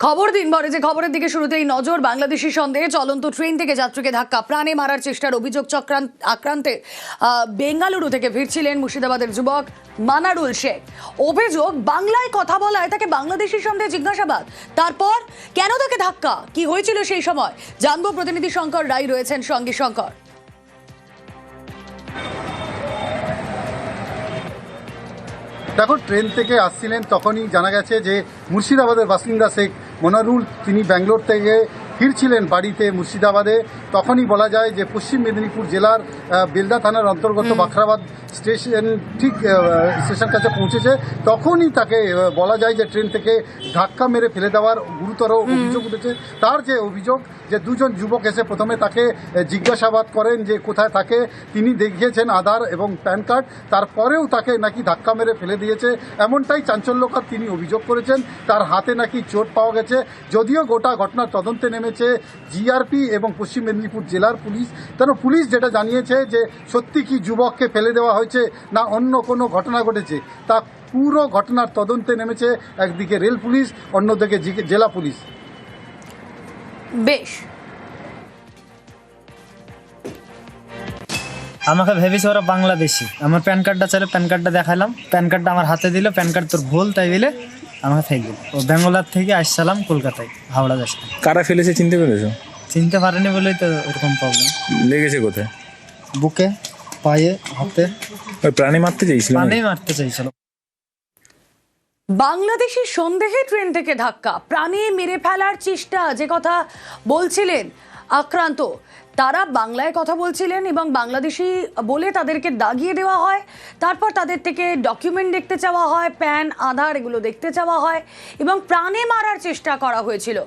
খবর দিনভরে যে খবরের দিকে শুরুতেই নজর। বাংলাদেশি সন্দেহে চলন্ত ট্রেন থেকে যাত্রীকে ধাক্কা প্রাণে মারার চেষ্টার অভিযোগ আক্রান্তে বেঙ্গালুরু থেকে ফিরছিলেন মুর্শিদাবাদের যুবক মানারুল শেখ। অভিযোগ বাংলায় কথা বলায় তাকে বাংলাদেশি সন্দেহে জিজ্ঞাসাবাদ, তারপর কেন তাকে ধাক্কা, কি হয়েছিল সেই সময় জানবো। প্রতিনিধি শঙ্কর রায় রয়েছেন সঙ্গে। শঙ্কর, দেখো, ট্রেন থেকে আসছিলেন তখনই জানা গেছে যে মুর্শিদাবাদের বাসিন্দা শেখ মনারুল তিনি ব্যাঙ্গালোর থেকে ফিরছিলেন বাড়িতে মুর্শিদাবাদে। তখনই বলা যায় যে পশ্চিম মেদিনীপুর জেলার বেলদা থানার অন্তর্গত বাখরাবাদ স্টেশন স্টেশন কাছে পৌঁছেছে। তখনই তাকে বলা যায় যে ট্রেন থেকে ধাক্কা মেরে ফেলে দেওয়ার গুরুতর অভিযোগ উঠেছে। তার যে অভিযোগ যে দুজন যুবক এসে প্রথমে তাকে জিজ্ঞাসাবাদ করেন যে কোথায় থাকে, তিনি দেখিয়েছেন আধার এবং প্যান কার্ড, তারপরেও তাকে নাকি ধাক্কা মেরে ফেলে দিয়েছে, এমনটাই চাঞ্চল্যকর তিনি অভিযোগ করেছেন। তার হাতে নাকি চোট পাওয়া গেছে। যদিও গোটা ঘটনার তদন্তে নেমেছে জিআরপি এবং পশ্চিম মেদিনীপুর জেলার পুলিশ। কেন পুলিশ যেটা জানিয়েছে যে সত্যি কি যুবককে ফেলে দেওয়া হয়েছে না অন্য কোনো ঘটনা ঘটেছে, তা পুরো ঘটনার তদন্তে নেমেছে একদিকে রেল পুলিশ, অন্যদিকে জেলা পুলিশ। বেশ, আমাকে ভেবেছে ওরা বাংলাদেশি। আমার প্যান কার্ডটা চাইলে প্যান কার্ডটা দেখালাম, প্যান কার্ডটা আমার হাতে দিল, প্যান কার্ড তোর ভুল তাই বলে আমাকে ফেলে দিল। ও বেঙ্গলার থেকে আসছিলাম কলকাতায়, হাওড়া যাচ্ছে। কারা ফেলেছে চিনতে পেরেছো? চিনতে পারেনি বলেই তো এরকম প্রবলেম। লেগেছে কোথায়? বুকে, পায়ে, হাতে। ওই প্রাণী মারতে চাইছিল? প্রাণেই মারতে চাইছিল। বাংলাদেশি সন্দেহে ট্রেন থেকে ধাক্কা, প্রাণে মেরে ফেলার চেষ্টা, যে কথা বলছিলেন আক্রান্ত, তারা বাংলায় কথা বলছিলেন এবং বাংলাদেশি বলে তাদেরকে দাগিয়ে দেওয়া হয়। তারপর তাদের থেকে ডকুমেন্ট দেখতে চাওয়া হয়, প্যান, আধার, এগুলো দেখতে চাওয়া হয় এবং প্রাণে মারার চেষ্টা করা হয়েছিল।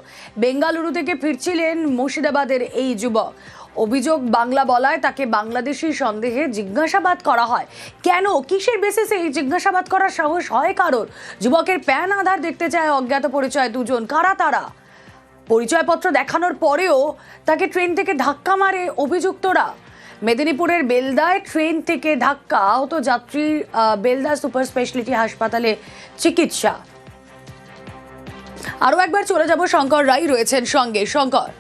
বেঙ্গালুরু থেকে ফিরছিলেন মুর্শিদাবাদের এই যুবক। অভিযোগ বাংলা বলায় তাকে বাংলাদেশি সন্দেহে জিজ্ঞাসাবাদ করা হয়। কেন, কিসের বেসিসে এই জিজ্ঞাসাবাদ করার সাহস হয় কারোর? যুবকের প্যান, আধার দেখতে চায় অজ্ঞাত পরিচয় দুজন। কারা তারা? পরিচয়পত্র দেখানোর পরেও তাকে ট্রেন থেকে ধাক্কা মারে অভিযুক্তরা। মেদিনীপুরের বেলদায় ট্রেন থেকে ধাক্কা, আহত যাত্রীর বেলদা সুপার স্পেশালিটি হাসপাতালে চিকিৎসা। আরো একবার চলে যাব, শঙ্কর রায় রয়েছেন সঙ্গে। শঙ্কর,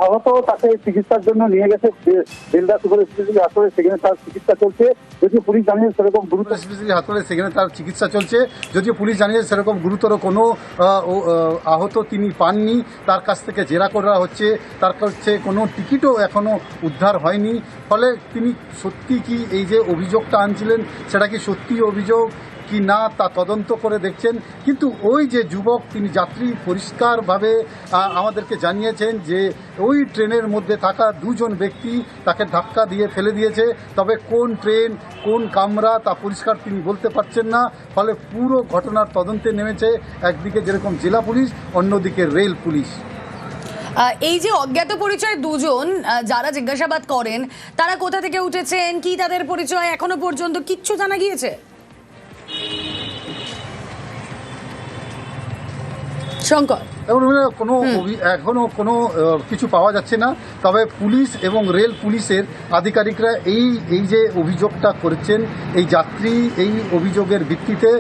আহত তাকে চিকিৎসার জন্য নিয়ে গেছে বেলদা সুপার স্পেশালিটি হাসপাতালে, সেখানে তার চিকিৎসা চলছে। যদিও পুলিশ জানিয়েছে সেরকম গুরুতর স্পেশালিটি হাসপাতালে সেখানে তার চিকিৎসা চলছে। যদিও পুলিশ জানিয়েছে সেরকম গুরুতর কোনো আহত তিনি পাননি। তার কাছ থেকে জেরা করা হচ্ছে, তার কাছে কোনো টিকিটও এখনো উদ্ধার হয়নি। ফলে তিনি সত্যি কি এই যে অভিযোগটা আনছিলেন সেটা কি সত্যি অভিযোগ কি না তা তদন্ত করে দেখছেন। কিন্তু ওই যে যুবক তিনি যাত্রী পরিষ্কারভাবে আমাদেরকে জানিয়েছেন যে ওই ট্রেনের মধ্যে থাকা দুজন ব্যক্তি তাকে ধাক্কা দিয়ে ফেলে দিয়েছে। তবে কোন ট্রেন, কোন কামরা তা পরিষ্কার তিনি বলতে পারছেন না। ফলে পুরো ঘটনার তদন্তে নেমেছে একদিকে যেরকম জেলা পুলিশ, অন্যদিকে রেল পুলিশ। এই যে অজ্ঞাত পরিচয় দুজন যারা জিজ্ঞাসাবাদ করেন, তারা কোথা থেকে উঠেছেন, কি তাদের পরিচয়, এখনো পর্যন্ত কিচ্ছু জানা গিয়েছে? শঙ্কর, এখনো কোনো কিছু পাওয়া যাচ্ছে না। তবে পুলিশ এবং রেল পুলিশের আধিকারিকরা এই যে অভিযোগটা করেছেন, এই যাত্রী এই অভিযোগের ভিত্তিতে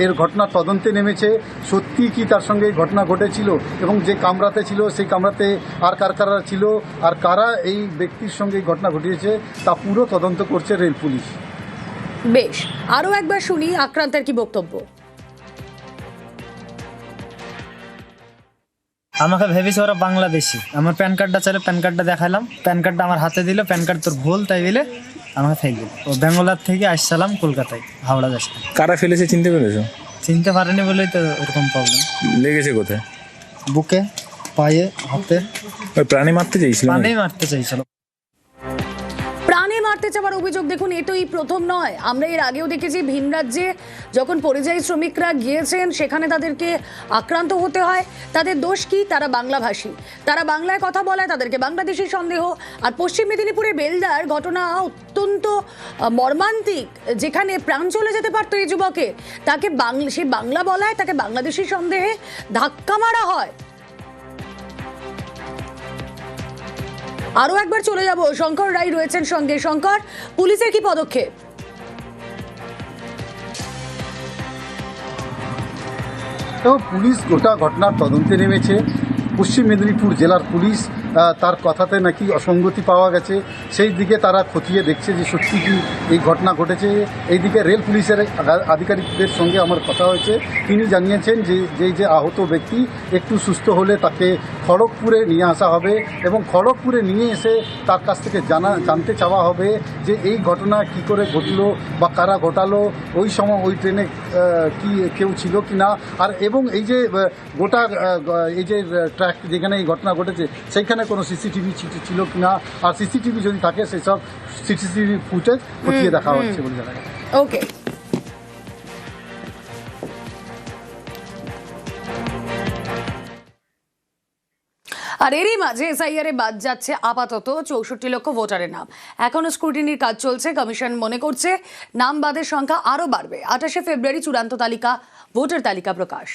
এর ঘটনার তদন্তে নেমেছে। সত্যি কি তার সঙ্গে এই ঘটনা ঘটেছিল এবং যে কামরাতে ছিল সেই কামরাতে আর কারা ছিল আর কারা এই ব্যক্তির সঙ্গে এই ঘটনা ঘটিয়েছে তা পুরো তদন্ত করছে রেল পুলিশ। বেশ, আরো একবার শুনি আক্রান্তের কি বক্তব্য। আমাকে ভেবেছে ওরা বাংলাদেশি। আমার প্যান কার্ডটা চাইলে প্যান কার্ডটা দেখালাম, প্যান কার্ডটা আমার হাতে দিল, প্যান কার্ড তোর ভুল তাই বলে আমাকে ফেলে দিল। ও বেঙ্গলার থেকে আসছিলাম কলকাতায়, হাওড়া যাচ্ছে। কারা ফেলেছে চিনতে পেরেছো? চিনতে পারেনি বলেই তো এরকম প্রবলেম। লেগেছে কোথায়? বুকে, পায়ে, হাতে। ওই প্রাণী মারতে চাইছিল? প্রাণেই মারতে চাইছিল। প্রাণে মারতে চাওয়ার অভিযোগ দেখুন, এ তো এই প্রথম নয়। আমরা এর আগেও দেখেছি ভিন রাজ্যে যখন পরিযায়ী শ্রমিকরা গিয়েছেন সেখানে তাদেরকে আক্রান্ত হতে হয়। তাদের দোষ কি? তারা বাংলাভাষী, তারা বাংলায় কথা বলায় তাদেরকে বাংলাদেশি সন্দেহ। আর পশ্চিম মেদিনীপুরে বেলদার ঘটনা অত্যন্ত মর্মান্তিক, যেখানে প্রাণ চলে যেতে পারতো এই যুবকের। তাকে সে বাংলা বলায় তাকে বাংলাদেশি সন্দেহে ধাক্কা মারা হয়। আরো একবার চলে যাব, শঙ্কর রায় রয়েছেন সঙ্গে। শঙ্কর, পুলিশের কি পদক্ষেপ? এবং পুলিশ গোটা ঘটনার তদন্তে নেমেছে। পশ্চিম মেদিনীপুর জেলার পুলিশ তার কথাতে নাকি অসঙ্গতি পাওয়া গেছে, সেই দিকে তারা খতিয়ে দেখছে যে সত্যি কি এই ঘটনা ঘটেছে। এইদিকে রেল পুলিশের আধিকারিকদের সঙ্গে আমার কথা হয়েছে, তিনি জানিয়েছেন যে আহত ব্যক্তি একটু সুস্থ হলে তাকে খড়গপুরে নিয়ে আসা হবে এবং খড়গপুরে নিয়ে এসে তার কাছ থেকে জানতে চাওয়া হবে যে এই ঘটনা কি করে ঘটলো বা কারা ঘটালো, ওই সময় ওই ট্রেনে কি কেউ ছিল কি না, আর এবং এই যে গোটা এই যে ট্র্যাক যেখানে এই ঘটনা ঘটেছে সেইখানে কোনো সিসিটিভি ছিল কি না, আর সিসিটিভি যদি থাকে সেসব সিসিটিভি ফুটেজ খতিয়ে দেখা হচ্ছে বলে জানা গেছে। ওকে, আর এরই মাঝে এসআইআর এ বাদ যাচ্ছে আপাতত 64 লক্ষ ভোটারের নাম। এখনো স্ক্রুটিনির কাজ চলছে। কমিশন মনে করছে নাম বাদের সংখ্যা আরও বাড়বে। 28শে ফেব্রুয়ারি চূড়ান্ত তালিকা, ভোটার তালিকা প্রকাশ।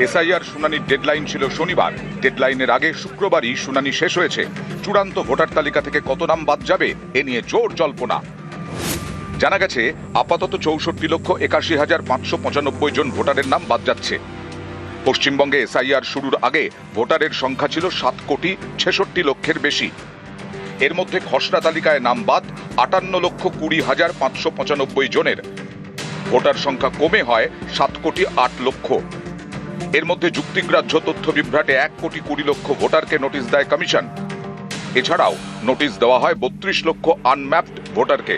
এসআইআর শুনানির ডেডলাইন ছিল শনিবার। ডেডলাইনের আগে শুক্রবারই শুনানি শেষ হয়েছে। চূড়ান্ত ভোটার তালিকা থেকে কত নাম বাদ যাবে এ নিয়ে জোর জল্পনা। জানা গেছে আপাতত 64,81,595 জন ভোটারের নাম বাদ যাচ্ছে। পশ্চিমবঙ্গে এসআইআর শুরুর আগে ভোটারের সংখ্যা ছিল 7,66,00,000-এর বেশি। এর মধ্যে খসড়া তালিকায় নাম বাদ 58,20,595 জনের। ভোটার সংখ্যা কমে হয় 7,08,00,000। এর মধ্যে যুক্তিগ্রাহ্য তথ্য বিভ্রাটে 1,20,00,000 ভোটারকে নোটিশ দেয় কমিশন। এছাড়াও নোটিশ দেওয়া হয় 32 লক্ষ আনম্যাপড ভোটারকে।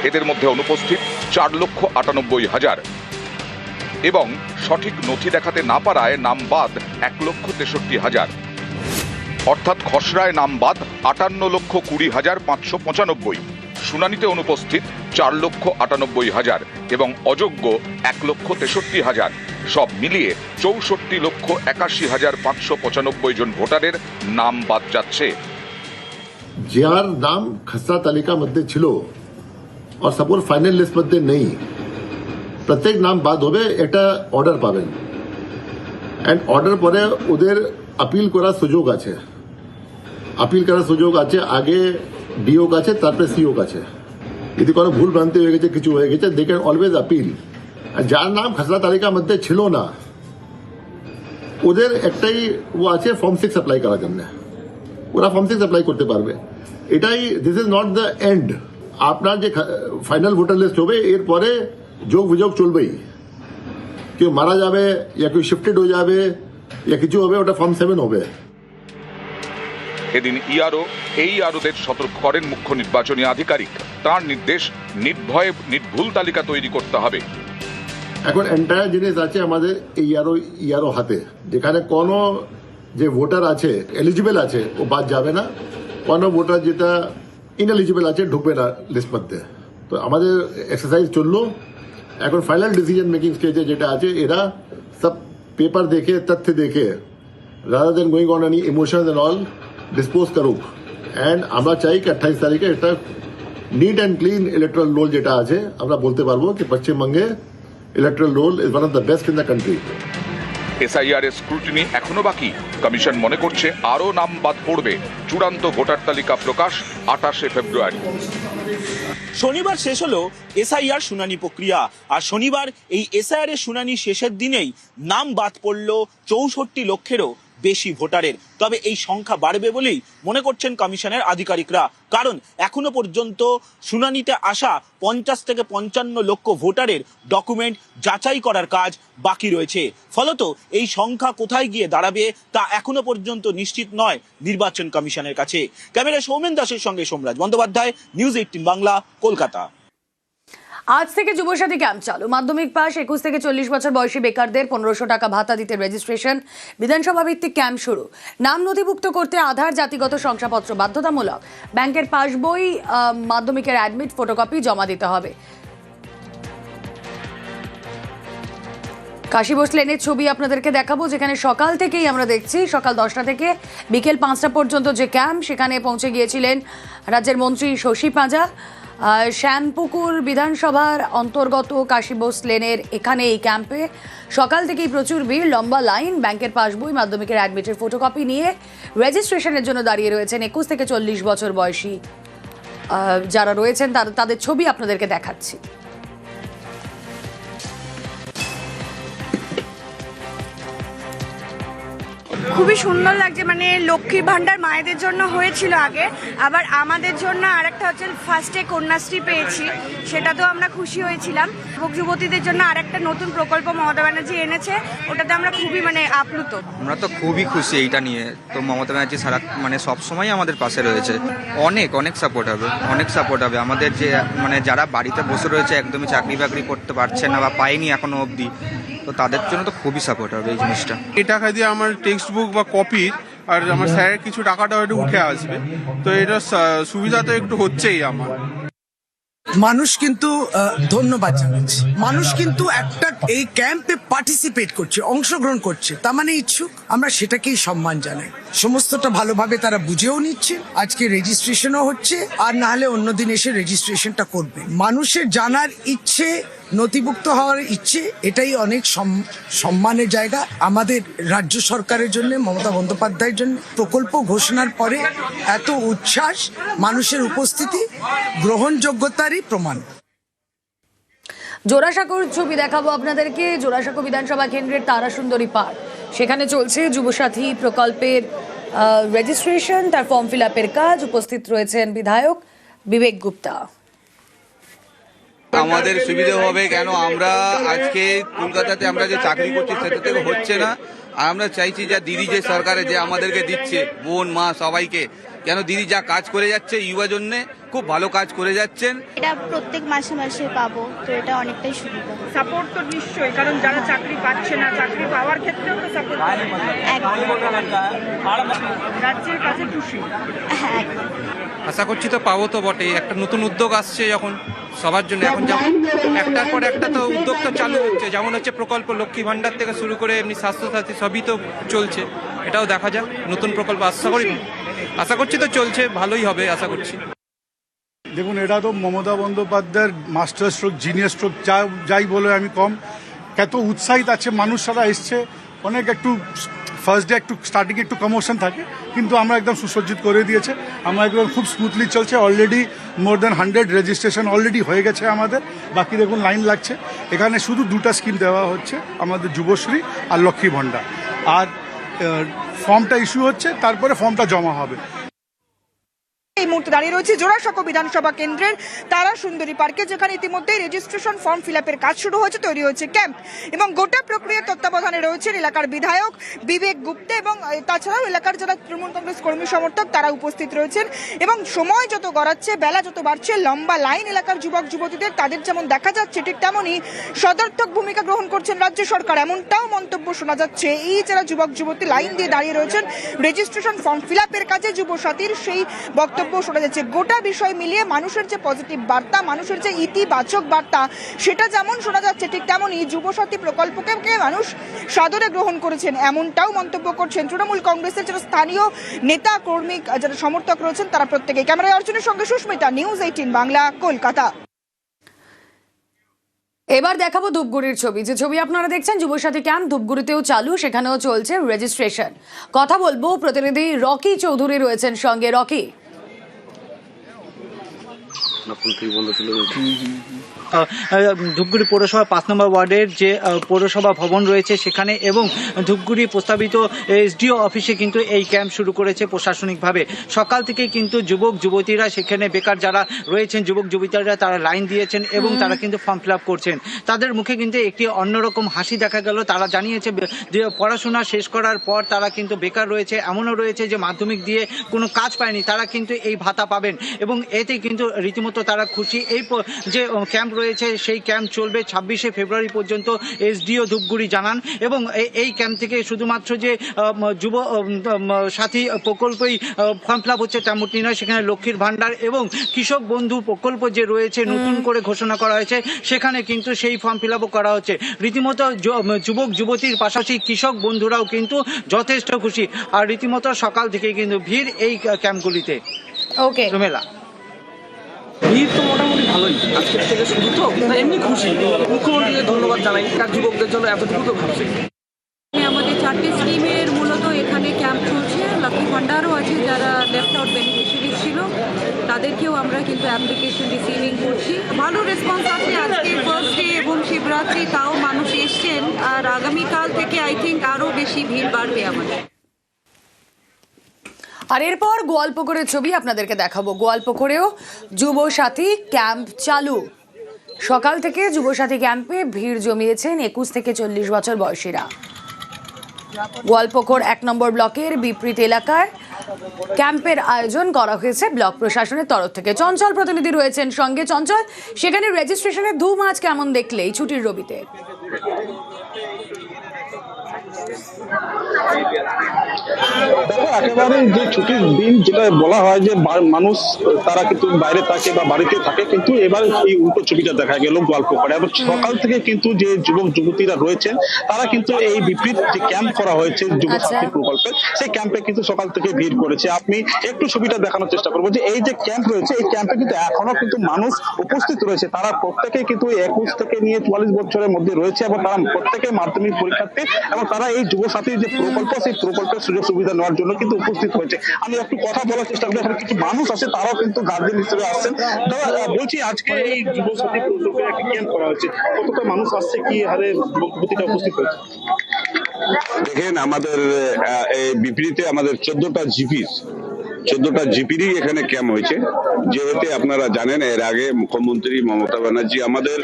এদের মধ্যে অনুপস্থিত 4,98,000 এবং সঠিক নথি দেখাতে না পারায় নাম বাদ 1,63,000। অর্থাৎ খসড়ায় নাম বাদ 58,20,595। শুনানিতে অনুপস্থিত 4,98,000 এবং অযোগ্য 1,63,000। সব মিলিয়ে 64,81,595 জন ভোটারের নাম বাদ যাচ্ছে। যার নাম খসড়া তালিকা মধ্যে ছিল আর সাপোজ ফাইনাল লিস্ট মধ্যে নেই, প্রত্যেক নাম বাদ হবে, এটা অর্ডার পাবেন। এন্ড অর্ডার পরে ওদের আপিল করার সুযোগ আছে। আপিল করার সুযোগ আছে আগে ডিও কাছে, তারপরে সিও কাছে। যদি কোনো ভুল ভ্রান্তি হয়ে গেছে, কিছু হয়ে গেছে, দে ক্যান অলওয়েজ আপিল। আর যার নাম খসড়া তালিকার মধ্যে ছিল না, ওদের একটাই ও আছে ফর্ম 6 অ্যাপ্লাই করার জন্য। ওরা ফর্ম 6 অ্যাপ্লাই করতে পারবে। এটাই, this is not the end. আপনার যে ফাইনাল ভোটার লিস্ট হবে এরপরে যোগ বিযোগ চলবেই। কেউ মারা যাবে, ইয়া কেউ শিফটেড হয়ে যাবে, ইয়া কিছু হবে, ওটা ফর্ম 7 হবে। এদিন এই আরোদের সতর্ক করেন মুখ্য নির্বাচনী আধিকারিক। তার নির্দেশ, নির্ভয়ে নির্ভুল তালিকা তৈরি করতে হবে। এখন এন্টায়ার জিনিস আছে আমাদের ইয়ারও হাতে, যেখানে কোনো যে ভোটার আছে এলিজিবল আছে ও বাদ যাবে না, কোনো ভোটার যেটা ইনএলিজিবল আছে ঢুকবে না লিস্ট মধ্যে। তো আমাদের এক্সারসাইজ চললো। এখন ফাইনাল ডিসিশন মেকিং স্টেজে যেটা আছে, এরা সব পেপার দেখে, তথ্য দেখে, rather than going on any emotions and all, dispose করুক। অ্যান্ড আমরা চাই কি 28 তারিখে একটা neat and clean electoral roll যেটা আছে, আমরা বলতে পারবো কি পশ্চিমবঙ্গে electoral roll is one of the best in the country. SIR এর স্ক্রুটিনি এখনো বাকি। কমিশন মনে করছে আরও নাম বাদ পড়বে। চূড়ান্ত ভোটার তালিকা প্রকাশ 28শে ফেব্রুয়ারি। শনিবার শেষ হলো এসআইআর শুনানি প্রক্রিয়া। আর শনিবার এই এসআইআর এর শুনানি শেষের দিনেই নাম বাদ পড়ল 64 লক্ষেরও বেশি ভোটারের। তবে এই সংখ্যা বাড়বে বলেই মনে করছেন কমিশনের আধিকারিকরা। কারণ এখনো পর্যন্ত শুনানিতে আসা 50 থেকে 55 লক্ষ ভোটারের ডকুমেন্ট যাচাই করার কাজ বাকি রয়েছে। ফলত এই সংখ্যা কোথায় গিয়ে দাঁড়াবে তা এখনো পর্যন্ত নিশ্চিত নয় নির্বাচন কমিশনের কাছে। ক্যামেরায় সৌমেন দাসের সঙ্গে সোমরাজ বন্দ্যোপাধ্যায়, নিউজ 18 বাংলা, কলকাতা। আজ থেকে যুবসাথী ক্যাম্প চালু। মাধ্যমিক পাস 21 থেকে 40 বছর বয়সী বেকারদের 1500 টাকা ভাতা দিতে রেজিস্ট্রেশন। বিধানসভা ভিত্তিক ক্যাম্প শুরু। নাম নথিভুক্ত করতে আধার, জাতিগত শংসাপত্র বাধ্যতামূলক। ব্যাংকের পাসবই, মাধ্যমিকের অ্যাডমিট ফটোকপি জমা দিতে হবে। কাশী বোস লেনের ছবি আপনাদেরকে দেখাবো, যেখানে সকাল থেকেই আমরা দেখছি সকাল 10টা থেকে বিকেল 5টা পর্যন্ত যে ক্যাম্প, সেখানে পৌঁছে গিয়েছিলেন রাজ্যের মন্ত্রী শশী পাঁজা। শ্যামপুকুর বিধানসভার অন্তর্গত কাশী বোস লেনের এখানে এই ক্যাম্পে সকাল থেকেই প্রচুর ভিড়, লম্বা লাইন। ব্যাংকের পাসবই, মাধ্যমিকের অ্যাডমিটের ফটোকপি নিয়ে রেজিস্ট্রেশনের জন্য দাঁড়িয়ে রয়েছেন 21 থেকে 40 বছর বয়সী যারা রয়েছেন তাদের ছবি আপনাদেরকে দেখাচ্ছি। খুবই সুন্দর লাগছে, মানে লক্ষ্মীর ভান্ডার মায়েদের জন্য হয়েছিল আগে, আবার আমাদের জন্য আরেকটা হচ্ছে ফার্স্টে কন্যাশ্রী পেয়েছি, সেটাতেও আমরা খুশি হয়েছিলাম। যুবক যুবতীদের জন্য আরেকটা নতুন প্রকল্প মমতা ব্যানার্জি এনেছে, ওটাতে আমরা খুবই আপ্লুত। আমরা তো খুবই খুশি এইটা নিয়ে। তো মমতা ব্যানার্জি সারা সবসময় আমাদের পাশে রয়েছে। অনেক সাপোর্ট হবে আমাদের যে যারা বাড়িতে বসে রয়েছে, একদমই চাকরি বাকরি করতে পারছে না বা পায়নি এখনো অবধি, তো তাদের জন্য তো খুবই সাপোর্ট হবে এই জিনিসটা। এই টাকা দিয়ে আমার টেক্সট বুক বা কপি আর আমার স্যারের কিছু টাকাটা একটু উঠে আসবে, তো এটা সুবিধা তো একটু হচ্ছেই আমার। মানুষ কিন্তু ধন্যবাদ জানাচ্ছে, মানুষ কিন্তু একটা এই ক্যাম্পে পার্টিসিপেট করছে, অংশগ্রহণ করছে, তার মানে ইচ্ছুক, আমরা সেটাকেই সম্মান জানাই। সমস্তটা ভালোভাবে তারা বুঝেও নিচ্ছে, আজকে রেজিস্ট্রেশনও হচ্ছে, আর না হলে অন্যদিন এসে রেজিস্ট্রেশনটা করবে। মানুষের জানার ইচ্ছে, নথিভুক্ত হওয়ার ইচ্ছে, এটাই অনেক সম্মানের জায়গা আমাদের রাজ্য সরকারের জন্য, মমতা বন্দ্যোপাধ্যায়ের জন্য। প্রকল্প ঘোষণার পরে এত উচ্ছ্বাস, মানুষের উপস্থিতি গ্রহণযোগ্যতারই প্রমাণ। জোড়াসাঁকোর ছবি দেখাবো আপনাদেরকে। জোড়াসাঁকো বিধানসভা কেন্দ্রের তারাসুন্দরী পার্ক, সেখানে চলছে যুবসাথী প্রকল্পের রেজিস্ট্রেশন, তার ফর্ম ফিল আপের কাজ। উপস্থিত রয়েছেন বিধায়ক বিবেক গুপ্তা। আমাদের সুবিধা হবে কেন, আমরা আজকে কলকাতাতে আমরা যে চাকরি করছি সেটা থেকে হচ্ছে না, আর আমরা চাইছি যে দিদি যে সরকারে যে আমাদেরকে দিচ্ছে, বোন মা সবাইকে, কেন দিদি যা কাজ করে যাচ্ছে ইউবা জন্য খুব ভালো কাজ করে যাচ্ছেন। এটা প্রত্যেক মাসে মাসে পাবো, তো এটা অনেকটাই সুবিধা। সাপোর্ট তো নিশ্চয়ই, কারণ যারা চাকরি পাচ্ছে না, চাকরি পাওয়ার ক্ষেত্রেও তো সাপোর্ট। রাজ্যের কাছে খুশি। হ্যাঁ, আশা করছি তো পাবো তো বটে। একটা নতুন উদ্যোগ আসছে যখন সবার জন্য, এখন যেমন একটার পর একটা তো উদ্যোগ তো চালু হচ্ছে, যেমন হচ্ছে প্রকল্প লক্ষ্মী ভান্ডার থেকে শুরু করে এমনি স্বাস্থ্যসাথী সবই তো চলছে। এটাও দেখা যাক, নতুন প্রকল্প আশা করছি তো চলছে, ভালোই হবে আশা করছি। দেখুন, এটা তো মমতা বন্দ্যোপাধ্যায়ের মাস্টার স্ট্রোক, জিনিয়াস স্ট্রোক, যাই বলে আমি কম। কত উৎসাহিত আছে মানুষ, সারা এসছে। অনেক একটু ফার্স্ট ডে একটু স্টার্টিং একটু কমোশন থাকে, কিন্তু আমরা একদম সুসজ্জিত করে দিয়েছে। আমরা একদম খুব স্মুথলি চলছে। Already more than 100 registration already হয়ে গেছে আমাদের। বাকি দেখুন লাইন লাগছে। এখানে শুধু দুটা স্কিম দেওয়া হচ্ছে, আমাদের যুবশ্রী আর লক্ষ্মী ভান্ডার। আর ফর্মটা ইস্যু হচ্ছে, তারপরে ফর্মটা জমা হবে। এই মুহূর্তে দাঁড়িয়ে রয়েছে জোড়াসাঁকো বিধানসভা কেন্দ্রের তারাসুন্দরী পার্কে, যেখানে ইতিমধ্যে রেজিস্ট্রেশন ফর্ম ফিল আপের কাজ শুরু হয়েছে, তৈরি হয়েছে ক্যাম্প, এবং গোটা প্রক্রিয়ার তত্ত্বাবধানে রয়েছেন এলাকার বিধায়ক বিবেক গুপ্তা, এবং তাছাড়াও এলাকার যারা তৃণমূল কংগ্রেস কর্মী সমর্থক তারা উপস্থিত রয়েছেন। এবং সময় যত গড়াচ্ছে, বেলা যত বাড়ছে, লম্বা লাইন এলাকার যুবক যুবতীদের, তাদের যেমন দেখা যাচ্ছে ঠিক তেমনই সদর্থক ভূমিকা গ্রহণ করছেন রাজ্য সরকার, এমনটাও মন্তব্য শোনা যাচ্ছে। এই যারা যুবক যুবতী লাইন দিয়ে দাঁড়িয়ে রয়েছেন রেজিস্ট্রেশন ফর্ম ফিল আপের কাজে, যুবসাথীর সেই বক্তব্য শোনা যাচ্ছে। গোটা বিষয় মিলিয়ে মানুষের যে পজিটিভ বার্তা, মানুষের যে ইতিবাচক বার্তা, সেটা যেমন শোনা যাচ্ছে, ঠিক তেমনই যুবসাথী প্রকল্পকে মানুষ সাদরে গ্রহণ করেছেন, এমনটাও মন্তব্য করছেন তৃণমূল কংগ্রেসের যারা স্থানীয় নেতা কর্মী, যারা সমর্থক রয়েছেন, তারা প্রত্যেকে। ক্যামেরায় অর্জুনের সঙ্গে সুস্মিতা, নিউজ 18 বাংলা, কলকাতা। এবার দেখাবো ধূপগুড়ির ছবি। যে ছবি আপনারা দেখছেন, যুবসাথী ক্যাম্প ধূপগুড়িতেও চালু, সেখানেও চলছে রেজিস্ট্রেশন। কথা বলবো, প্রতিনিধি রকি চৌধুরী রয়েছেন সঙ্গে। রকি, ধূপগুড়ি পৌরসভা 5 নম্বর ওয়ার্ডের যে পৌরসভা ভবন রয়েছে সেখানে এবং ধূপগুড়ি প্রস্তাবিত এসডিও অফিসে কিন্তু এই ক্যাম্প শুরু করেছে প্রশাসনিকভাবে। সকাল থেকে কিন্তু যুবক যুবতীরা সেখানে, বেকার যারা রয়েছেন যুবক যুবতীরা, তারা লাইন দিয়েছেন এবং তারা কিন্তু ফর্ম ফিল আপ করছেন। তাদের মুখে কিন্তু একটি অন্যরকম হাসি দেখা গেল। তারা জানিয়েছে যে পড়াশোনা শেষ করার পর তারা কিন্তু বেকার রয়েছে, এমনও রয়েছে যে মাধ্যমিক দিয়ে কোনো কাজ পায়নি, তারা কিন্তু এই ভাতা পাবেন এবং এতে কিন্তু রীতিমতো তারা খুশি। এই যে ক্যাম্প রয়েছে সেই ক্যাম্প চলবে 26শে ফেব্রুয়ারি পর্যন্ত, এসডিও ধূপগুড়ি জানান। এবং এই ক্যাম্প থেকে শুধুমাত্র যে যুব সাথী প্রকল্পই ফর্ম ফিল আপ হচ্ছে তেমনটি নয়, সেখানে লক্ষ্মীর ভান্ডার এবং কৃষক বন্ধু প্রকল্প যে রয়েছে নতুন করে ঘোষণা করা হয়েছে, সেখানে কিন্তু সেই ফর্ম ফিল আপও করা হচ্ছে। রীতিমতো যুবক যুবতীর পাশাপাশি কৃষক বন্ধুরাও কিন্তু যথেষ্ট খুশি, আর রীতিমতো সকাল থেকে কিন্তু ভিড় এই ক্যাম্পগুলিতে। ওকে মেলা ভিড় তো মোটামুটি ভালোই, আজকের থেকে শুরু তো এমনি খুশি। মুখ্যমন্ত্রীকে ধন্যবাদ জানাই, কার যুবকদের জন্য এতটুকু তো ভাবছি। আমাদের 4টে স্কিমের মূলত এখানে ক্যাম্প চলছে। লক্ষ্মী ভান্ডারও আছে যারা লেফট আউট বেনিফিশিয়ারি ছিল, তাদেরকেও আমরা কিন্তু অ্যাপ্লিকেশন রিসিভিং করছি। ভালো রেসপন্স আছে। আজকে ফার্স্ট ডে এবং শিবরাত্রি, তাও মানুষ এসছেন, আর আগামীকাল থেকে আই থিঙ্ক আরও বেশি ভিড় বাড়বে আমাদের। আর এরপর গোয়ালপুকুরের ছবি আপনাদেরকে দেখাবো। গোয়ালপুকুরেও যুব সাথী ক্যাম্প চালু। সকাল থেকে যুব সাথী ক্যাম্পে ভিড় জমিয়েছেন 21 থেকে 40 বছর বয়সীরা। গোয়ালপুকুর 1 নম্বর ব্লকের বিপরীত এলাকায় ক্যাম্পের আয়োজন করা হয়েছে ব্লক প্রশাসনের তরফ থেকে। চঞ্চল প্রতিনিধি রয়েছেন সঙ্গে। চঞ্চল, সেখানে রেজিস্ট্রেশনের ধুম আজ কেমন দেখলে এই ছুটির রবিতে? দেখো, একেবারে যে ছুটির দিন যেটা বলা হয় যে মানুষ তারা কিন্তু বাইরে থাকে বা বাড়িতে থাকে, কিন্তু এবার এই উল্টো ছবিটা দেখা গেল গোয়ালপুকুরে। এবং সকাল থেকে কিন্তু যে যুবক যুবতীরা রয়েছেন তারা কিন্তু এই বিপরীত যে ক্যাম্প করা হয়েছে যুব সাথী প্রকল্পে, সেই ক্যাম্পে কিন্তু সকাল থেকে ভিড় করেছে। আপনি একটু ছবিটা দেখানোর চেষ্টা করবো যে এই যে ক্যাম্প রয়েছে, এই ক্যাম্পে কিন্তু এখনো কিন্তু মানুষ উপস্থিত রয়েছে। তারা প্রত্যেকেই কিন্তু 21 থেকে নিয়ে 44 বছরের মধ্যে রয়েছে এবং তারা প্রত্যেকে মাধ্যমিক পরীক্ষার্থী এবং তারা এই যুব সাথীর যে প্রকল্প, সেই প্রকল্পের সুযোগ সুবিধা নেওয়ার জন্য কিন্তু উপস্থিত হয়েছে। আমি একটু কথা বলার চেষ্টা করি। এখানে কিছু মানুষ আছে, তারাও কিন্তু গার্জেন হিসেবে আসছেন। বলছি, আজকে এই যুব সাথী প্রকল্পে একটা ক্যাম্প করা হয়েছে, কতটা মানুষ আসছে, কি হারে যুবতীরা উপস্থিত হয়েছে? দেখেন, আমাদের এই বিপরীতে আমাদের 14টা জিপিরই এখানে ক্যাম্প হয়েছে। যেহেতু আপনারা জানেন, এর আগে মুখ্যমন্ত্রী মমতা ব্যানার্জি আমাদের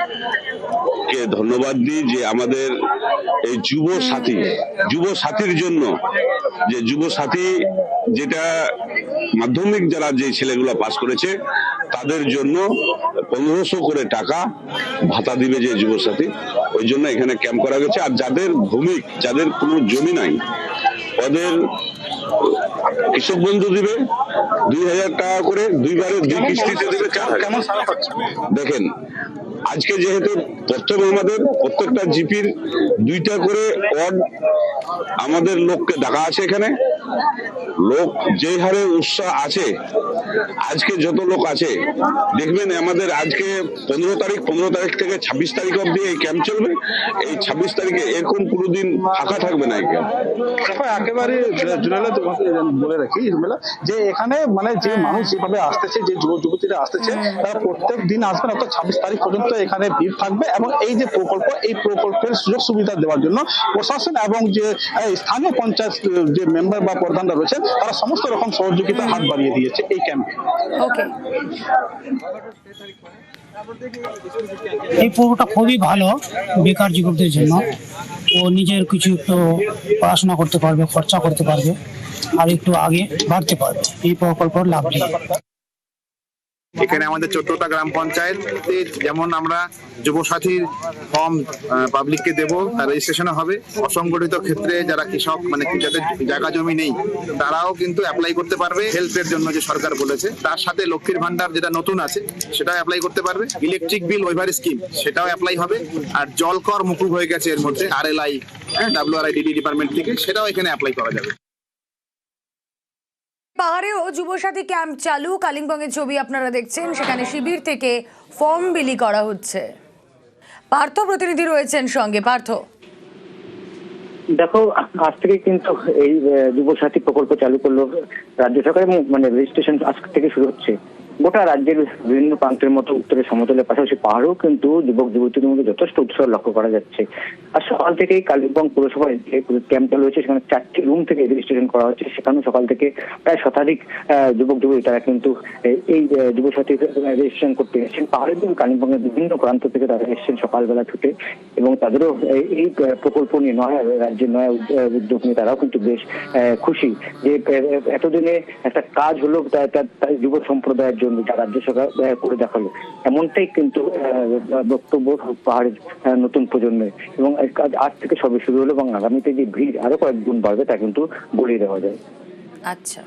কে ধন্যবাদ দিই যে আমাদের এই যুব সাথীর জন্য, যে যুব সাথী যেটা মাধ্যমিক যারা যে ছেলেগুলো পাস করেছে তাদের জন্য 1500 করে টাকা ভাতা দিবে যে যুব সাথী, ওই জন্য এখানে ক্যাম্প করা গেছে। আর যাদের ভূমিক, যাদের কোনো জমি নাই, ওদের কৃষক বন্ধু দিবে 2000 টাকা করে, দুইবারে 2 কিস্তিতে দিবে। কেমন সারা পাচ্ছে? দেখেন, আজকে যেহেতু প্রথম আমাদের প্রত্যেকটা জিপির 2টা করে ওয়ার্ড আমাদের লোককে ডাকা আছে। এখানে লোক যে হারে উৎসাহ আছে, আজকে যত লোক আছে দেখবেন আমাদের আজকে 15 তারিখ থেকে 26 তারিখ অব্দি এই ক্যাম্প চলবে। এই 26 তারিখে এরকম কোনোদিন ফাঁকা থাকবে না এই ক্যাম্প। একেবারে জুনেলা, তোমাকে বলে রাখি যে এখানে মানে যে মানুষ যেভাবে আসতেছে, যে যুবক যুবতীরা আসতেছে, তারা প্রত্যেক দিন আসবেন, অর্থাৎ 26 তারিখ পর্যন্ত এখানে ভিড় থাকবে। এবং এই যে প্রকল্প, এই প্রকল্পের সুযোগ সুবিধা দেওয়ার জন্য প্রশাসন এবং যে স্থানীয় পঞ্চায়েত যে মেম্বার বা প্রধানরা রয়েছেন, তারা সমস্ত রকম সহযোগিতার হাত বাড়িয়ে দিয়েছে এই ক্যাম্পে। এই পর্বটা খুবই ভালো বেকার যুবকদের জন্য। ও নিজের কিছু একটু পড়াশোনা করতে পারবে, খরচা করতে পারবে, আর একটু আগে বাড়তে পারবে এই প্রকল্পের লাভ নিয়ে। এখানে আমাদের 14টা গ্রাম পঞ্চায়েতে যেমন আমরা যুবসাথীর ফর্ম পাবলিককে দেব, তার রেজিস্ট্রেশন হবে। অসংগঠিত ক্ষেত্রে যারা কৃষক, মানে যাদের জায়গা জমি নেই, তারাও কিন্তু অ্যাপ্লাই করতে পারবে হেল্পের জন্য যে সরকার বলেছে। তার সাথে লক্ষ্মীর ভান্ডার যেটা নতুন আছে সেটাও অ্যাপ্লাই করতে পারবে। ইলেকট্রিক বিল ওয়েভার স্কিম সেটাও অ্যাপ্লাই হবে। আর জল কর মুকুব হয়ে গেছে এর মধ্যে, RLI, WRIDD ডিপার্টমেন্ট থেকে, সেটাও এখানে অ্যাপ্লাই করা যাবে। পাহাড়েও যুবসাথী ক্যাম্প চালু। কালিম্পংয়ের ছবি আপনারা দেখছেন। সেখানে শিবির থেকে ফর্ম বিলি করা হচ্ছে। পার্থ প্রতিনিধি রয়েছেন সঙ্গে। পার্থ, দেখো, আজ থেকে কিন্তু এই যুবসাথী প্রকল্প চালু করলো রাজ্য সরকার, মানে রেজিস্ট্রেশন আজ থেকে শুরু হচ্ছে। গোটা রাজ্যের বিভিন্ন প্রান্তের মতো উত্তরের সমতলের পাশাপাশি পাহাড়েও কিন্তু যুবক যুবতীদের মধ্যে যথেষ্ট উৎসাহ লক্ষ্য করা যাচ্ছে। আর সকাল থেকেই কালিম্পং পৌরসভায় যে ক্যাম্প চালু হয়েছে, সেখানে 4টি রুম থেকে রেজিস্ট্রেশন করা হচ্ছে। সেখানেও সকাল থেকে প্রায় শতাধিক যুবক যুবতী তারা কিন্তু এই যুবসাথী রেজিস্ট্রেশন করতে এসেছেন। পাহাড়ের দিন কালিম্পংয়ের বিভিন্ন প্রান্ত থেকে তারা এসেছেন সকালবেলা ছুটে, এবং তাদেরও এই প্রকল্প নিয়ে রাজ্যের নয়া উদ্যোগ নিয়ে তারাও কিন্তু বেশ খুশি যে এতদিনে একটা কাজ হলো যুব সম্প্রদায়ের জন্য, যা রাজ্য সরকার করে দেখালো। এমনটাই কিন্তু বক্তব্য পাহাড়ের নতুন প্রজন্মের। এবং কাজ আজ থেকে সবে শুরু হলো, এবং আগামীতে যে ভিড় আরো কয়েক গুণ বাড়বে তা কিন্তু বলিয়ে দেওয়া যায়। আচ্ছা,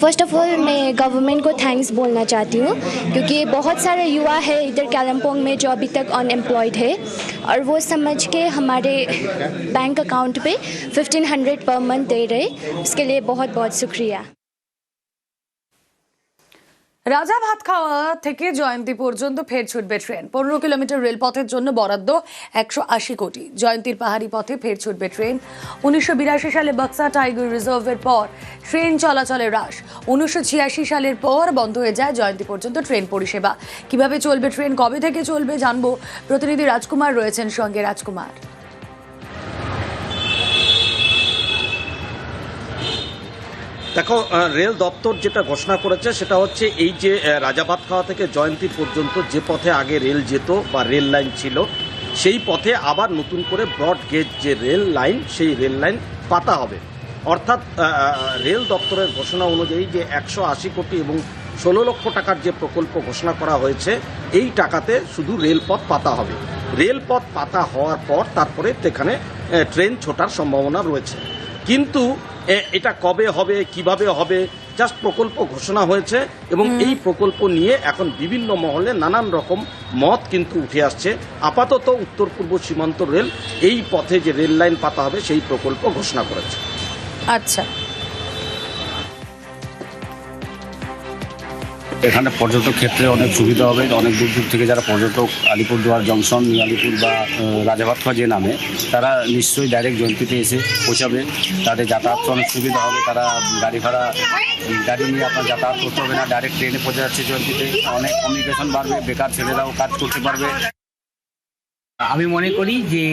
फर्स्ट ऑफ ऑल मैं गवर्नमेंट को थैंक्स बोलना चाहती हूँ, क्योंकि बहुत सारे युवा है इधर कालिम्पोंग में जो अभी तक अनएम्प्लॉयड है, और वो समझ के हमारे बैंक अकाउंट पे 1500 पर मंथ दे रहे। इसके लिए बहुत बहुत शुक्रिया। রাজা ভাতখাওয়া থেকে জয়ন্তী পর্যন্ত ফের ছুটবে ট্রেন। 15 কিলোমিটার রেলপথের জন্য বরাদ্দ 180 কোটি। জয়ন্তীর পাহাড়ি পথে ফের ছুটবে ট্রেন। 1982 সালে বক্সা টাইগার রিজার্ভের পর ট্রেন চলাচলে হ্রাস। 1986 সালের পর বন্ধ হয়ে যায় জয়ন্তী পর্যন্ত ট্রেন পরিষেবা। কিভাবে চলবে ট্রেন, কবে থেকে চলবে জানবো। প্রতিনিধি রাজকুমার রয়েছেন সঙ্গে। রাজকুমার, দেখো, রেল দপ্তর যেটা ঘোষণা করেছে সেটা হচ্ছে এই যে রাজা ভাতখাওয়া থেকে জয়ন্তী পর্যন্ত যে পথে আগে রেল যেত বা রেল লাইন ছিল, সেই পথে আবার নতুন করে ব্রড গেজ যে রেল লাইন, সেই রেল লাইন পাতা হবে। অর্থাৎ রেল দপ্তরের ঘোষণা অনুযায়ী যে 180 কোটি এবং 16 লক্ষ টাকার যে প্রকল্প ঘোষণা করা হয়েছে, এই টাকাতে শুধু রেলপথ পাতা হবে। রেলপথ পাতা হওয়ার পর তারপরে সেখানে ট্রেন ছোটার সম্ভাবনা রয়েছে। কিন্তু এটা কবে হবে, কিভাবে হবে, জাস্ট প্রকল্প ঘোষণা হয়েছে এবং এই প্রকল্প নিয়ে এখন বিভিন্ন মহলে নানান রকম মত কিন্তু উঠে আসছে। আপাতত উত্তর পূর্ব সীমান্ত রেল এই পথে যে রেল লাইন পাতা হবে সেই প্রকল্প ঘোষণা করেছে। আচ্ছা, এখানে পর্যটক ক্ষেত্রে অনেক সুবিধা হবে। অনেক দূর দূর থেকে যারা পর্যটক আলিপুরদুয়ার জংশন, আলিপুর বা রাজাভাতখাওয়া যে নামে, তারা নিশ্চয়ই ডাইরেক্ট জয়ন্তীতে এসে পৌঁছাবে। তাদের যাতায়াত অনেক সুবিধা হবে। তারা গাড়ি নিয়ে আপনার যাতায়াত করতে হবে না, ডাইরেক্ট ট্রেনে পৌঁছে যাচ্ছে জয়ন্তীতে। অনেক কমিউনিকেশন বাড়বে, বেকার ছেলেরাও কাজ করতে পারবে। আমি মনে করি যে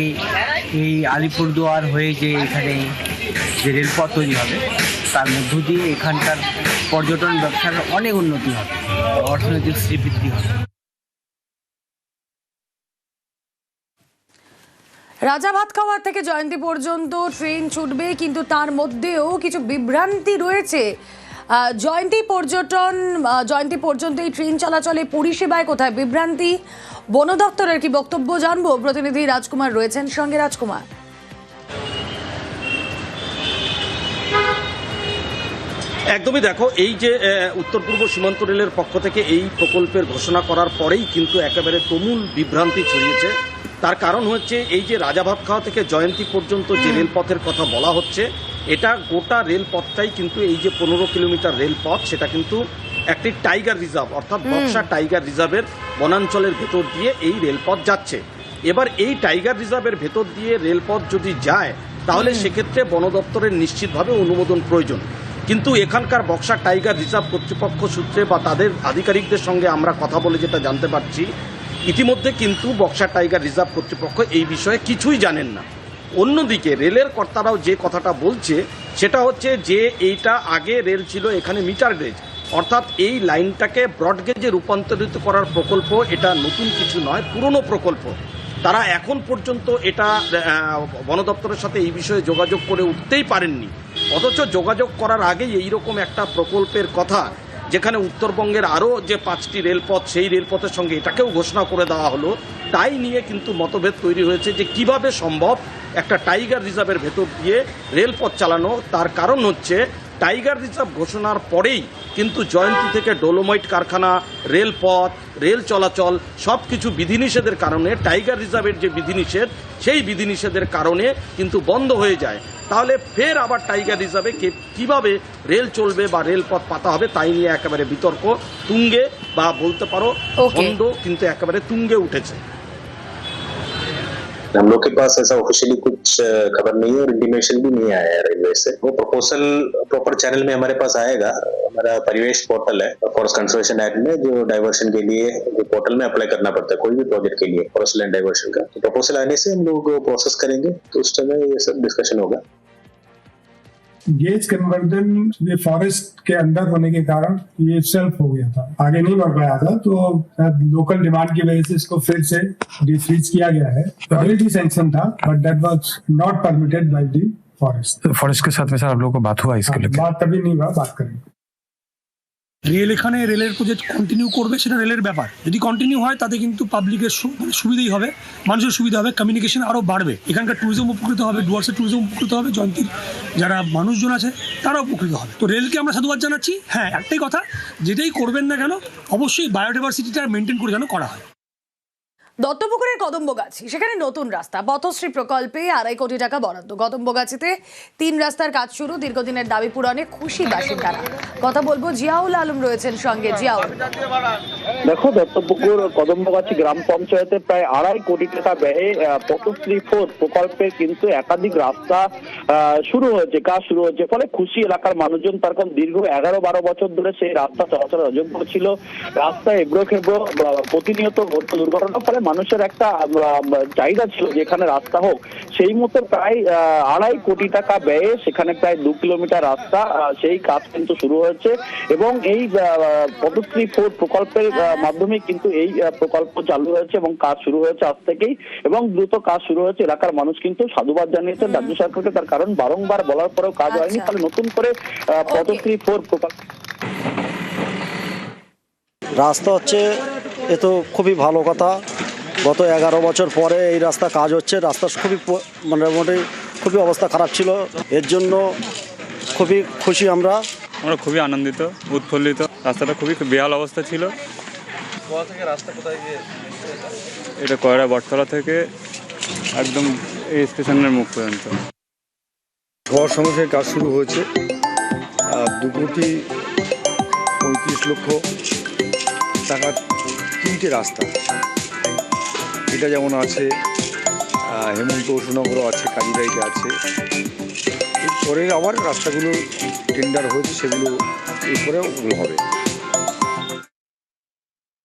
এই আলিপুরদুয়ার হয়ে যে এখানে যে রেলপথ তৈরি হবে, তার মধ্য দিয়ে এখানকার পর্যটন ব্যবসার অনেক উন্নতি হবে, অর্থনৈতিক শ্রীবৃদ্ধি হবে। রাজা ভাতখাওয়া থেকে জয়ন্তী পর্যন্ত ট্রেন ছুটবে, কিন্তু তার মধ্যেও কিছু বিভ্রান্তি রয়েছে। জয়ন্তী পর্যন্ত এই ট্রেন চলাচলে পরিষেবায় কোথায় বিভ্রান্তি, বন দপ্তরের কি বক্তব্য জানবো। প্রতিনিধি রাজকুমার রয়েছেন সঙ্গে। রাজকুমার, একদমই, দেখো, এই যে উত্তর পূর্ব সীমান্ত রেলের পক্ষ থেকে এই প্রকল্পের ঘোষণা করার পরেই কিন্তু একেবারে তুমুল বিভ্রান্তি ছড়িয়েছে। তার কারণ হচ্ছে এই যে রাজা ভাতখাওয়া থেকে জয়ন্তী পর্যন্ত যে রেলপথের কথা বলা হচ্ছে, এটা গোটা রেলপথটাই কিন্তু এই যে 15 কিলোমিটার রেলপথ, সেটা কিন্তু একটি টাইগার রিজার্ভ অর্থাৎ বক্সা টাইগার রিজার্ভের বনাঞ্চলের ভেতর দিয়ে এই রেলপথ যাচ্ছে। এবার এই টাইগার রিজার্ভের ভেতর দিয়ে রেলপথ যদি যায়, তাহলে সেক্ষেত্রে বন দপ্তরের নিশ্চিতভাবে অনুমোদন প্রয়োজন। কিন্তু এখানকার বক্সা টাইগার রিজার্ভ কর্তৃপক্ষ সূত্রে বা তাদের আধিকারিকদের সঙ্গে আমরা কথা বলে যেটা জানতে পারছি, ইতিমধ্যে কিন্তু বক্সা টাইগার রিজার্ভ কর্তৃপক্ষ এই বিষয়ে কিছুই জানেন না। অন্যদিকে রেলের কর্তারাও যে কথাটা বলছে সেটা হচ্ছে যে এইটা আগে রেল ছিল এখানে মিটার গেজ, অর্থাৎ এই লাইনটাকে ব্রডগেজে রূপান্তরিত করার প্রকল্প। এটা নতুন কিছু নয়, পুরনো প্রকল্প। তারা এখন পর্যন্ত এটা বন দপ্তরের সাথে এই বিষয়ে যোগাযোগ করে উঠতেই পারেননি। অথচ যোগাযোগ করার আগেই এইরকম একটা প্রকল্পের কথা, যেখানে উত্তরবঙ্গের আরও যে 5টি রেলপথ, সেই রেলপথের সঙ্গে এটাকেও ঘোষণা করে দেওয়া হলো, তাই নিয়ে কিন্তু মতভেদ তৈরি হয়েছে যে কিভাবে সম্ভব একটা টাইগার রিজার্ভের ভেতর দিয়ে রেলপথ চালানো। তার কারণ হচ্ছে টাইগার রিজার্ভ ঘোষণার পরেই কিন্তু জয়ন্তী থেকে ডোলোমাইট কারখানা, রেলপথ, রেল চলাচল সব কিছু বিধিনিষেধের কারণে, টাইগার রিজার্ভের যে বিধিনিষেধ, সেই বিধিনিষেধের কারণে কিন্তু বন্ধ হয়ে যায়। তাহলে ফের আবার টাইগার রিজার্ভে কিভাবে রেল চলবে বা রেলপথ পাতা হবে, তাই নিয়ে একেবারে বিতর্ক তুঙ্গে, বা বলতে পারো বন্ধ কিন্তু একেবারে তুঙ্গে উঠেছে। हम लोग के पास ऐसा ऑफिशियली कुछ खबर नहीं है और इंटीमेशन भी नहीं आया है रेलवे से। वो प्रपोजल प्रॉपर चैनल में हमारे पास आएगा। हमारा परिवेश पोर्टल है फॉरेस्ट कंजर्वेशन एक्ट में, जो डाइवर्शन के लिए जो पोर्टल में अप्लाई करना पड़ता है कोई भी प्रोजेक्ट के लिए फॉरेस्ट लैंड डाइवर्शन का, तो प्रपोजल आने से हम लोग प्रोसेस करेंगे, तो उस समय ये सब डिस्कशन होगा। गेज कन्वर्जन ये फॉरेस्ट के अंदर होने के कारण ये सेल्फ हो गया था, आगे नहीं बढ़ पाया था, तो लोकल डिमांड की वजह से इसको फिर से डिफ्रीज किया गया है। ऑलरेडी सैंक्शन था, but that was not permitted by the forest के साथ में सर आप लोगों को बात हुआ इसके लिए? बात तभी नहीं हुआ, बात करेंगे। রেল এখানে রেলের প্রজেক্ট কন্টিনিউ করবে, সেটা রেলের ব্যাপার। যদি কন্টিনিউ হয় তাতে কিন্তু পাবলিকের সুবিধাই হবে, মানুষের সুবিধা হবে, কমিউনিকেশন আরও বাড়বে, এখানকার ট্যুরিজম উপকৃত হবে, ডুয়ার্সের ট্যুরিজম উপকৃত হবে, জয়ন্তীর যারা মানুষজন আছে তারা উপকৃত হবে। তো রেলকে আমরা সাধুবাদ জানাচ্ছি। হ্যাঁ, একটাই কথা, যেটাই করবেন না কেন অবশ্যই বায়োডাইভার্সিটিটা মেনটেন করে যেন করা হয়। দত্তপুকুরের কদম্বগাছি সেখানে নতুন রাস্তা পথশ্রী প্রকল্পে 2.5 কোটি টাকা বরাদ্দ। কদম্বগাছিতে 3 রাস্তার কাজ শুরু, দীর্ঘদিনের দাবি পূরণে খুশি বাসিন্দারা। কথা বলবো, জিয়াউল আলম রয়েছেন সঙ্গে। জিয়াউল, দেখো, দত্তপুকুর কদম্বগাছি গ্রাম পঞ্চায়েতে প্রায় 2.5 কোটি টাকা ব্যয়ে পথশ্রী 4 প্রকল্পে কিন্তু একাধিক রাস্তা শুরু হয়েছে, কাজ শুরু হয়েছে, ফলে খুশি এলাকার মানুষজন। তার কারণ দীর্ঘ 11-12 বছর ধরে সেই রাস্তা চলাচলের অযোগ্য ছিল। রাস্তায় এবড়ো খেবড়ো, প্রতিনিয়ত ঘটতো দুর্ঘটনা, ফলে মানুষের একটা চাহিদা ছিল যে এখানে রাস্তা হোক। সেই মতো প্রায় 2.5 কোটি টাকা ব্যয়ে সেখানে প্রায় 2 কিলোমিটার রাস্তা, সেই কাজ কিন্তু শুরু হয়েছে। এবং এই পথশ্রী 4 প্রকল্পের মাধ্যমে কিন্তু এই প্রকল্প চালু হয়েছে এবং কাজ শুরু হয়েছে আজ থেকেই, এবং দ্রুত কাজ শুরু হয়েছে। এলাকার মানুষ কিন্তু সাধুবাদ জানিয়েছেন রাজ্য সরকারকে, তার কারণ বারংবার বলার পরেও কাজ হয়নি, ফলে নতুন করে পথশ্রী 4 প্রকল্প। রাস্তা হচ্ছে, এ তো খুবই ভালো কথা। গত 11 বছর পরে এই রাস্তা কাজ হচ্ছে। রাস্তা খুবই মোটামুটি খুবই অবস্থা খারাপ ছিল, এর জন্য খুবই খুশি আমরা খুবই আনন্দিত, উৎফুল্লিত। রাস্তাটা খুবই বেহাল অবস্থা ছিল। রাস্তা কোথায় গিয়ে এটা কয়রা বটতলা থেকে একদম এই স্টেশনের মুখ পর্যন্ত। 6 সমস্যায় কাজ শুরু হয়েছে। 2,35,00,000 টাকার 3টে রাস্তা। এটা যেমন আছে, হেমন্ত অশোকনগরও আছে, কাজীবাড়িতে আছে। এরপরে আবার রাস্তাগুলো টেন্ডার হয়েছে, সেগুলো এরপরে ওগুলো হবে।